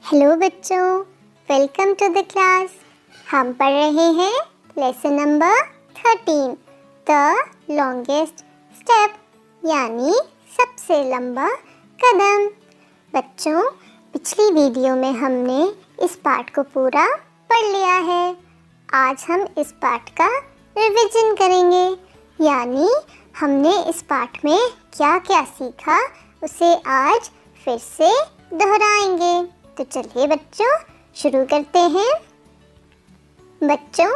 Hello बच्चों, welcome to the class. हम पढ़ रहे हैं lesson number 13 the longest step यानी सबसे लंबा कदम। बच्चों, पिछली वीडियो में हमने इस पाठ को पूरा पढ़ लिया है। आज हम इस पाठ का रिवीजन करेंगे, यानी हमने इस पाठ में क्या क्या सीखा उसे आज फिर से दोहराएंगे। तो चलिए बच्चों शुरू करते हैं। बच्चों,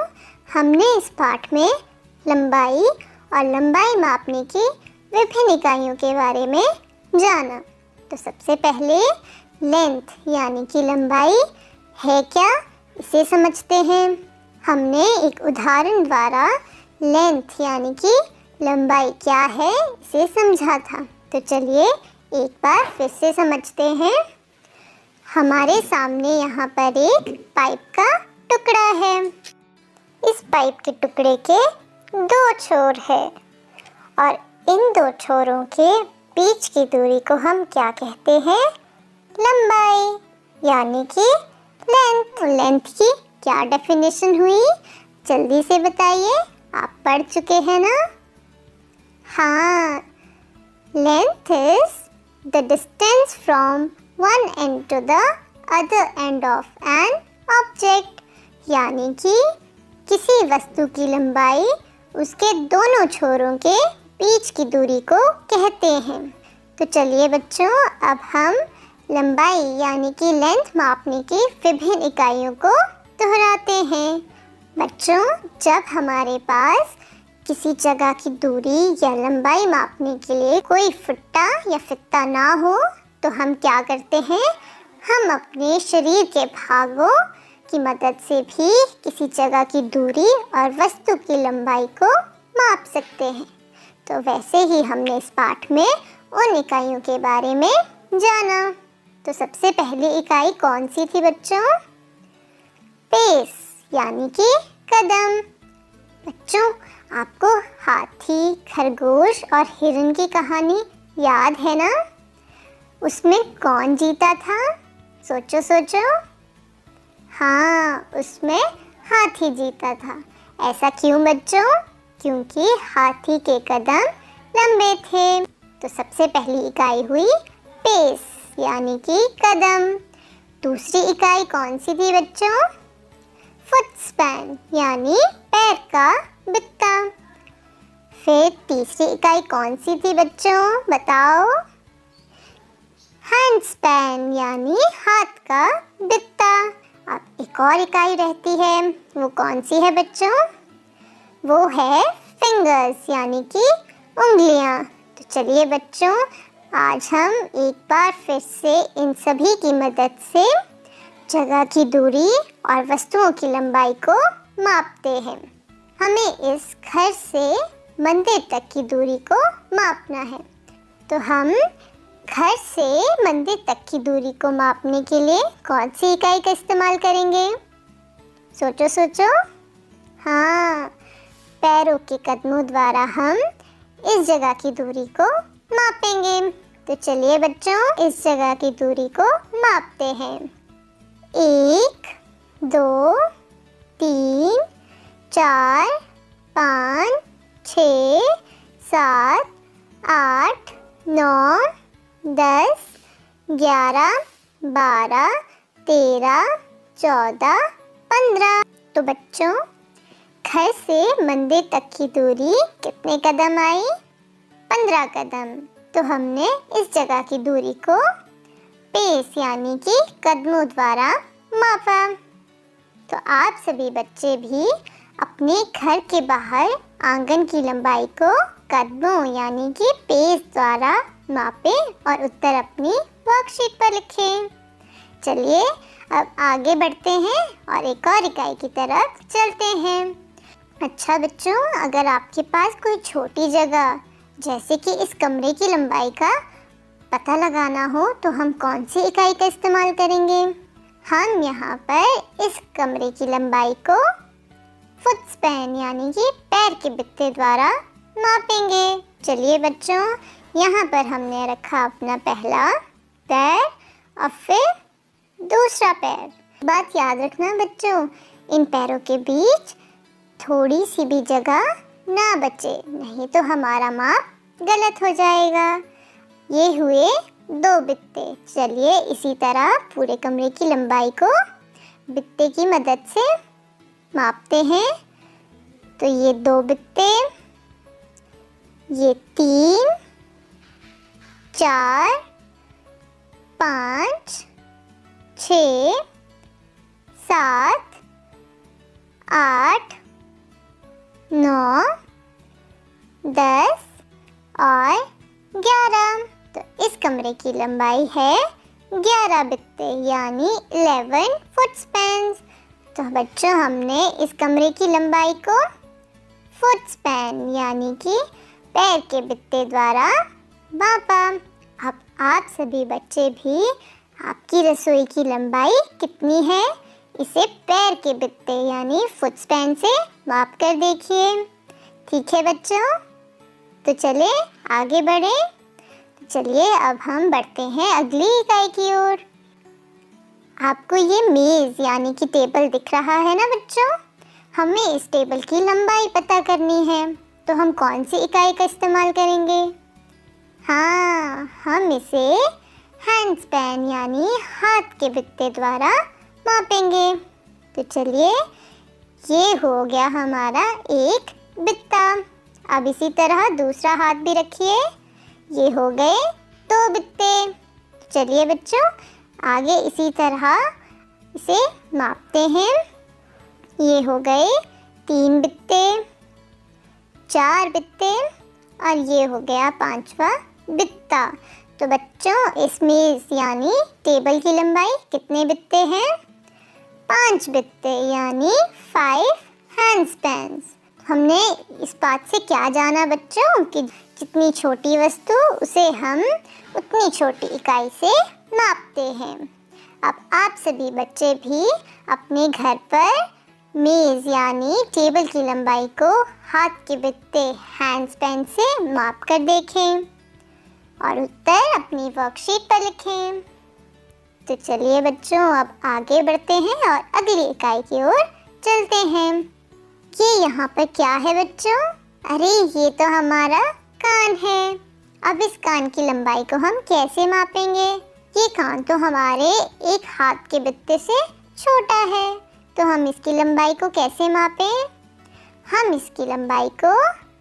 हमने इस पाठ में लंबाई और लंबाई मापने की विभिन्न इकाइयों के बारे में जाना। तो सबसे पहले लेंथ यानी कि लंबाई है क्या, इसे समझते हैं। हमने एक उदाहरण द्वारा लेंथ यानी कि लंबाई क्या है इसे समझा था। तो चलिए एक बार फिर से समझते हैं। हमारे सामने यहाँ पर एक पाइप का टुकड़ा है। इस पाइप के टुकड़े के दो छोर है और इन दो छोरों के बीच की दूरी को हम क्या कहते हैं? लंबाई यानी कि लेंथ। लेंथ की क्या डेफिनेशन हुई, जल्दी से बताइए, आप पढ़ चुके हैं ना? हाँ, length is the distance from one end to the other end of an object, यानी कि किसी वस्तु की लंबाई उसके दोनों छोरों के बीच की दूरी को कहते हैं। तो चलिए बच्चों, अब हम लंबाई यानी कि लेंथ मापने की विभिन्न इकाइयों को दोहराते हैं। बच्चों, जब हमारे पास किसी जगह की दूरी या लंबाई मापने के लिए कोई फुट्टा या फित्ता ना हो तो हम क्या करते हैं? हम अपने शरीर के भागों की मदद से भी किसी जगह की दूरी और वस्तु की लंबाई को माप सकते हैं। तो वैसे ही हमने इस पाठ में उन इकाइयों के बारे में जाना। तो सबसे पहली इकाई कौन सी थी बच्चों? पेस यानी कि कदम। बच्चों, आपको हाथी, खरगोश और हिरन की कहानी याद है ना? उसमें कौन जीता था? सोचो सोचो। हाँ, उसमें हाथी जीता था। ऐसा क्यों बच्चों? क्योंकि हाथी के कदम लंबे थे। तो सबसे पहली इकाई हुई पेस यानी कि कदम। दूसरी इकाई कौन सी थी बच्चों? फुट स्पैन यानी पैर का बित्ता। फिर तीसरी इकाई कौन सी थी बच्चों, बताओ? हैंड स्पैन यानी हाथ का बित्ता। अब एक और इकाई रहती है, वो कौन सी है बच्चों? वो है फिंगर्स यानी कि उंगलियां। तो चलिए बच्चों, आज हम एक बार फिर से इन सभी की मदद से जगह की दूरी और वस्तुओं की लंबाई को मापते हैं। हमें इस घर से मंदिर तक की दूरी को मापना है। तो हम घर से मंदिर तक की दूरी को मापने के लिए कौन सी इकाई का इस्तेमाल करेंगे? सोचो सोचो। हाँ, पैरों के कदमों द्वारा हम इस जगह की दूरी को मापेंगे। तो चलिए बच्चों, इस जगह की दूरी को मापते हैं। 1 2 3 4 5 6 7 8 9 10 11 12 13 14 15। तो बच्चों, घर से मंदिर तक की दूरी कितने कदम आई? 15 कदम। तो हमने इस जगह की दूरी को पेस यानी कि कदमों द्वारा मापा। तो आप सभी बच्चे भी अपने घर के बाहर आंगन की लंबाई को कदमों यानी कि पेस द्वारा मापें और उत्तर अपनी वर्कशीट पर लिखें। चलिए अब आगे बढ़ते हैं और एक और इकाई की तरफ चलते हैं। अच्छा बच्चों, अगर आपके पास कोई छोटी जगह जैसे कि इस कमरे की लंबाई का पता लगाना हो तो हम कौन सी इकाई का इस्तेमाल करेंगे? हम यहाँ पर इस कमरे की लंबाई को फुट स्पैन यानी कि पैर के बित्ते द्वारा मापेंगे। चलिए बच्चों, यहाँ पर हमने रखा अपना पहला पैर और फिर दूसरा पैर। बात याद रखना बच्चों, इन पैरों के बीच थोड़ी सी भी जगह ना बचे, नहीं तो हमारा माप गलत हो जाएगा। ये हुए 2 बित्ते। चलिए इसी तरह पूरे कमरे की लंबाई को बित्ते की मदद से मापते हैं। तो ये 2 बित्ते, ये 3, 4, 5, 6, 7, 8, 9, 10 और 11। तो इस कमरे की लंबाई है 11 बित्ते यानी 11 फुट स्पैन। तो बच्चों हमने इस कमरे की लंबाई को फुट स्पैन यानी कि पैर के बित्ते द्वारा मापा। अब आप सभी बच्चे भी आपकी रसोई की लंबाई कितनी है इसे पैर के बित्ते यानी फुट स्पैन से माप कर देखिए। ठीक है बच्चों, तो चले आगे बढ़े। तो चलिए अब हम बढ़ते हैं अगली इकाई की ओर। आपको ये मेज़ यानी कि टेबल दिख रहा है ना बच्चों, हमें इस टेबल की लंबाई पता करनी है। तो हम कौन सी इकाई का इस्तेमाल करेंगे? हाँ, हम इसे हैंड स्पैन यानी हाथ के बित्ते द्वारा मापेंगे। तो चलिए, ये हो गया हमारा एक बित्ता। अब इसी तरह दूसरा हाथ भी रखिए। ये हो गए 2 बित्ते। चलिए बच्चों, आगे इसी तरह इसे मापते हैं। ये हो गए 3 बित्ते, 4 बित्ते और ये हो गया 5वां बित्ता। तो बच्चों इस मेज़ यानी टेबल की लंबाई कितने बित्ते हैं? 5 बित्ते यानी 5 हैंड स्पैन्स। हमने इस बात से क्या जाना बच्चों कि जितनी छोटी वस्तु उसे हम उतनी छोटी इकाई से मापते हैं। अब आप सभी बच्चे भी अपने घर पर मेज़ यानी टेबल की लंबाई को हाथ के बित्ते हैंड स्पैन से माप कर देखें और उत्तर अपनी वर्कशीट पर लिखें। तो चलिए बच्चों, अब आगे बढ़ते हैं और अगली इकाई की ओर चलते हैं। ये यहाँ पर क्या है बच्चों? अरे ये तो हमारा कान है। अब इस कान की लंबाई को हम कैसे मापेंगे? ये कान तो हमारे एक हाथ के बित्ते से छोटा है, तो हम इसकी लंबाई को कैसे मापें? हम इसकी लंबाई को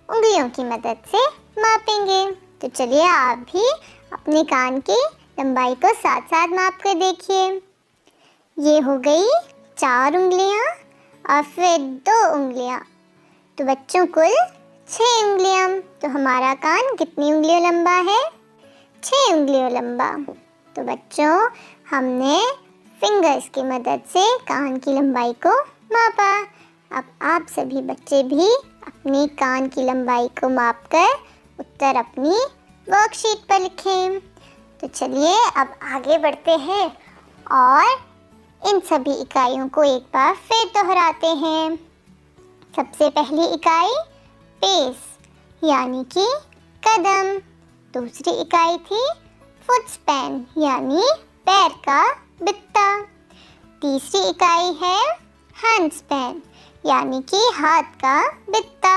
उंगलियों की मदद से मापेंगे। तो चलिए आप भी अपने कान की लंबाई को साथ साथ माप कर देखिए। ये हो गई 4 उंगलियां और फिर 2 उंगलियां, तो बच्चों कुल 6 उंगलियां। तो हमारा कान कितनी उंगलियों लंबा है? 6 उंगलियों लंबा। तो बच्चों हमने फिंगर्स की मदद से कान की लंबाई को मापा। अब आप सभी बच्चे भी अपनी कान की लंबाई को मापकर उत्तर अपनी वर्कशीट पर लिखें। तो चलिए अब आगे बढ़ते हैं और इन सभी इकाइयों को एक बार फिर दोहराते हैं। सबसे पहली इकाई पेस यानी कि कदम, दूसरी इकाई थी फुट स्पैन यानी पैर का बित्ता, तीसरी इकाई है हैंड स्पैन यानी कि हाथ का बित्ता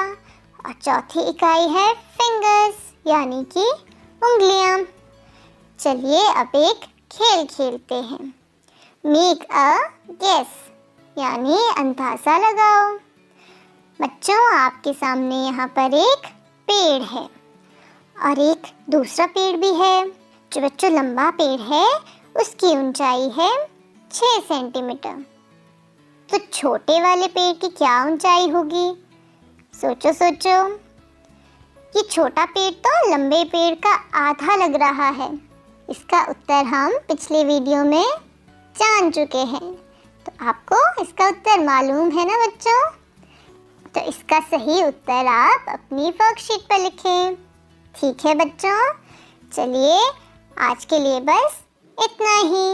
और चौथी इकाई है फिंगर्स यानी कि उंगलियां। चलिए अब एक खेल खेलते हैं। मेक अ गेस यानी अंदाज़ा लगाओ। बच्चों आपके सामने यहाँ पर एक पेड़ है और एक दूसरा पेड़ भी है। जो बच्चों लंबा पेड़ है उसकी ऊंचाई है 6 सेंटीमीटर। तो छोटे वाले पेड़ की क्या ऊंचाई होगी? सोचो सोचो। ये छोटा पेड़ तो लंबे पेड़ का आधा लग रहा है। इसका उत्तर हम पिछले वीडियो में जान चुके हैं। तो आपको इसका उत्तर मालूम है ना बच्चों? तो इसका सही उत्तर आप अपनी वर्कशीट पर लिखें। ठीक है बच्चों, चलिए आज के लिए बस इतना ही।